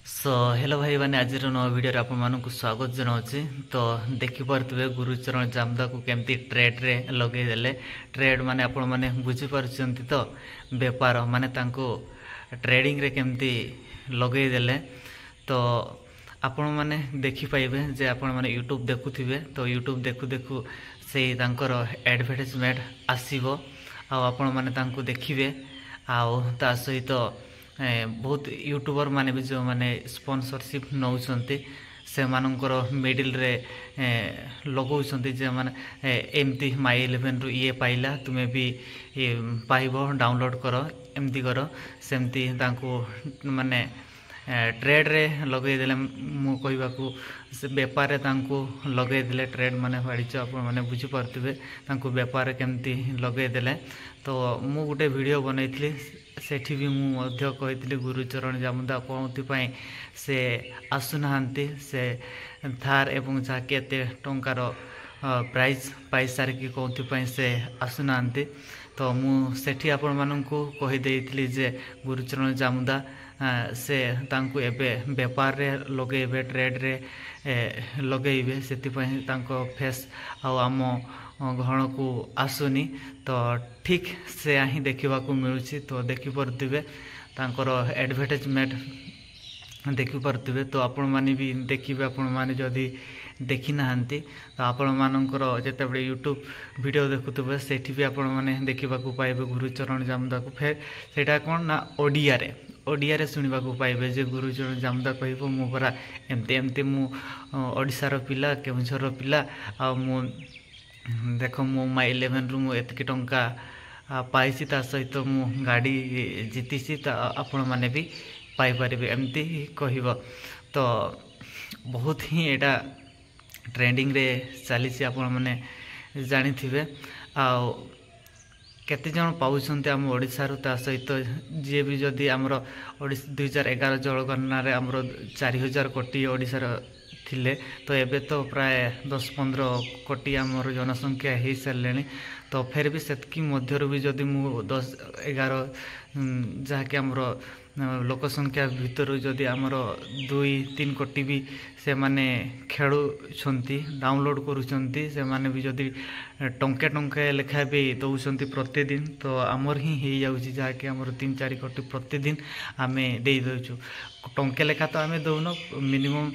Hello भाई मैंने आज नवा वीडियो आपण मानक स्वागत जनावि। तो देखिपे गुरुचरण जामदा को केमती ट्रेड रे लगे देले। ट्रेड माने आपण माने बुझी पारछंती तो व्यापार माने तांको ट्रेडिंग रे केमती लगे देले। तो आपण माने देखि पाइबे जे आपण माने यूट्यूब देखुथिबे तो यूट्यूब देखु देखु से तांकर एडवर्टाइजमेंट आसीबो आ आपण माने तांको देखिबे आ ता सहित बहुत यूट्यूबर माने भी जो माने स्पॉन्सरशिप नौचंती से मानकर मिडिल रे लगौचंती जे माने एमती माई 11 रु ये पाइला तुम्हें भी पाइबो डाउनलोड करो एमती करो सेमती तांको माने ट्रेड रे लगे देले। मु कहबा को से व्यापार रे तांको लगे देले ट्रेड माने वाड़िच आपण माने बुझी पारथिबे तांको व्यापार केमती लगे देले। तो मु गुटे वीडियो बनैथली सेठी भी मु मध्य कहितली गुरुचरण जामुदा कोउथि से आसुनाहांती से थार एवं जा केते टंकार प्राइज पैसा की कोउथि से आसुनाहांती। तो मु सेठी आपण माननकु कहि देइथली जे गुरुचरण जामुदा से तांको एबे व्यापार रे लगेबे ट्रेड रे लगेबे सेति तांको फेस आम घण को आसुनी। तो ठीक से ही देखा मिलूँ। तो देखिपे तांकर एडवर्टाइजमेंट देखिपे तो आपण माने भी देखिए आपण माने जदि देखी नाहांती तो आपण मानकर जितेबाला यूट्यूब वीडियो देखुवे सेठी भी आपण माने देखा पाइबे गुरुचरण जामुदा को। फेर सेटा कौन ना ओडिया रे सुनिबा को पाइबे जे गुरुचरण जामुदा कहबो मु परा एमते एमते मु ओडिसा रो पिला केउंझर रो पिला आ मु देख मो माई 11 रु एतकी टंका पाइसी ता सहित मु गाड़ी जीतीसी आपण माने भी पाई परिबे एमती कहब। तो बहुत ही एटा ट्रेंडिंग रे चली आपण माने जानी थिबे आ केते जन पाउछन्ते हम ओडिसा रु ता सहित जे भी जदी हमरो 2011 जनगणना रे हमरो 4000 कोटी ओडिसा रो थिले तो एबे तो प्राय 10-15 कोटी आमर जनसंख्या हो सारे। तो फिर भी सेतकी मध्य भी जदि मु 10-11 जहाँकि आमर लोक संख्या भितर जदि आमर 2-3 कोटी भी से माने खेलुछंती डाउनलोड करुछंती से माने भी जदि टंके टंके लेखा भी दौरान प्रतिदिन तो आमर ही हो जाऊँगी जहाँकि आमर 3-4 कोटी प्रतिदिन आमे दे दौचु टंके लेखा तो आमे दौन मिनिमम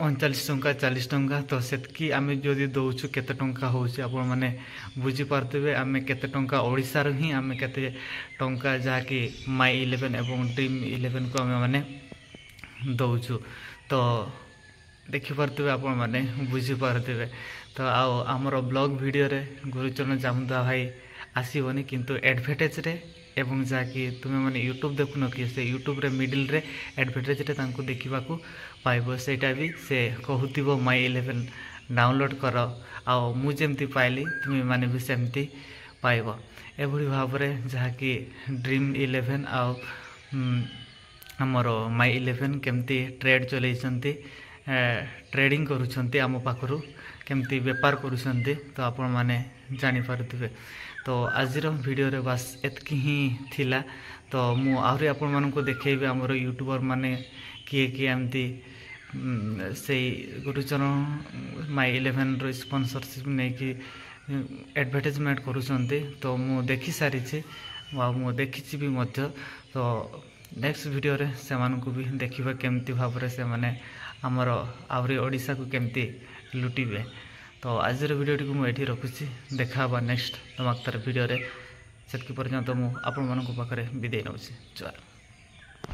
39 टंका 40 टंका। तो सेतकी आमे जदि दौचु केते टंका होउछि आपण माने बुझी पारथिबे आमे केते टंका ओडिसा रो ही आमे केते टंका जाकी माई 11 एवं ड्रीम 11 को आमे माने दौचु। तो देखि पारथिबे आपण माने बुझी पारथिबे। तो आओ हमरो ब्लॉग वीडियो रे गुरुचरण जामुदा भाई आसीबनी किंतु एडवर्टाइज रे एवं जाकि तुम्हें मैंने यूट्यूब देखुन कि से यूट्यूब रे मिडिल रे एडवर्टाइज रे तांको देखा पाइब सेटा भी से कहूथिबो माई 11 डाउनलोड कर आ मु जेमती पाइली तुम्हें माने भी सेमती पाइब एभली भाव रे जहाँकि ड्रीम 11 आ हमर माई 11 केमती ट्रेड चलैछंती ट्रेडिंग करूछंती आम पाखरु केमती व्यापार करूछंती तो आपण माने जानि पारुथिबे। तो आजिर वीडियो रे बस एतकी ही थिला। तो मु आहुरी आपण मानको देखेबे हमर यूट्यूबर माने किए किए एमती से गुरुचरण माई 11 रो स्पॉन्सरशिप नै कि एडवर्टाइजमेंट करूछंती। तो मु देखि सारी छी वा मु देखिछि भी मध्य। तो नेक्स्ट वीडियो रे से मानको भी देखिबा केमती भाव रे से माने हमर आहुरी ओडिसा को केमती लुटिबे। तो आज वीडियो टी मुझे रखुच्छी देखा नेक्स्ट धमाकेदार वीडियो रे। सेतकी पर्यंत मु आपण मानक पाखरे विदाई नउछि। जय।